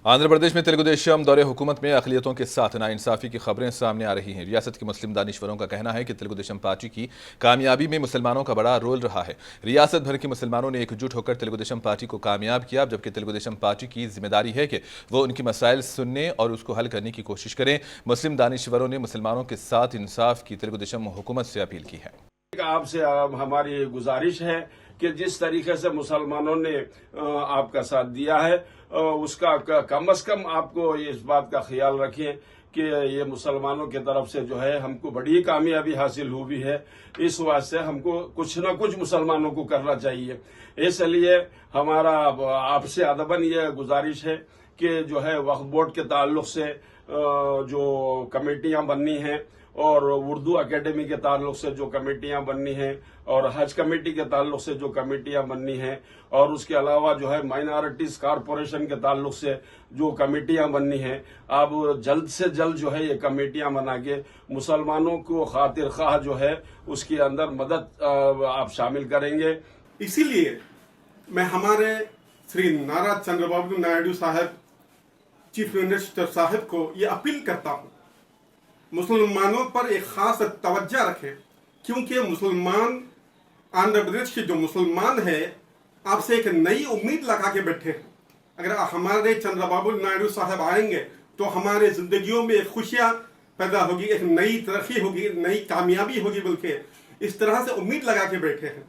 آندھرا پردیش میں تلگو دیشم دور حکومت میں اقلیتوں کے ساتھ ناانصافی کی خبریں سامنے آ رہی ہیں۔ ریاست کے مسلم دانشوروں کا کہنا ہے کہ تلگو دیشم پارٹی کی کامیابی میں مسلمانوں کا بڑا رول رہا ہے۔ ریاست بھر کے مسلمانوں نے ایک جٹ ہو کر تلگو دیشم پارٹی کو کامیاب کیا، جبکہ تلگو دیشم پارٹی کی ذمہ داری ہے کہ وہ ان کی مسائل سننے اور اس کو حل کرنے کی کوشش کریں۔ مسلم دانشوروں نے مسلمانوں کے ساتھ انصاف کی تلگو دیشم حکومت سے اپیل کی ہے۔ آپ سے ہماری گزارش ہے کہ جس طریقے سے مسلمانوں نے آپ کا ساتھ دیا ہے اس کا کم از کم آپ کو اس بات کا خیال رکھیں کہ یہ مسلمانوں کی طرف سے جو ہے ہم کو بڑی کامیابی حاصل ہوئی ہے۔ اس واسطے ہم کو کچھ نہ کچھ مسلمانوں کو کرنا چاہیے۔ اس لیے ہمارا آپ سے ادباً یہ گزارش ہے کہ جو ہے وقف بورڈ کے تعلق سے جو کمیٹیاں بننی ہیں اور اردو اکیڈمی کے تعلق سے جو کمیٹیاں بننی ہیں اور حج کمیٹی کے تعلق سے جو کمیٹیاں بننی ہیں اور اس کے علاوہ جو ہے مائنارٹیز کارپوریشن کے تعلق سے جو کمیٹیاں بننی ہیں، آپ جلد سے جلد جو ہے یہ کمیٹیاں بنا کے مسلمانوں کو خاطر خواہ جو ہے اس کے اندر مدد آپ شامل کریں گے۔ اسی لیے میں ہمارے شری نارا چندر بابو نائیڈو صاحب چیف منسٹر صاحب کو یہ اپیل کرتا ہوں، مسلمانوں پر ایک خاص توجہ رکھیں، کیونکہ مسلمان آندھرا پردیش کے جو مسلمان ہیں آپ سے ایک نئی امید لگا کے بیٹھے ہیں۔ اگر ہمارے چندر بابو نائیڈو صاحب آئیں گے تو ہمارے زندگیوں میں ایک خوشیاں پیدا ہوگی، ایک نئی ترقی ہوگی، نئی کامیابی ہوگی، بلکہ اس طرح سے امید لگا کے بیٹھے ہیں۔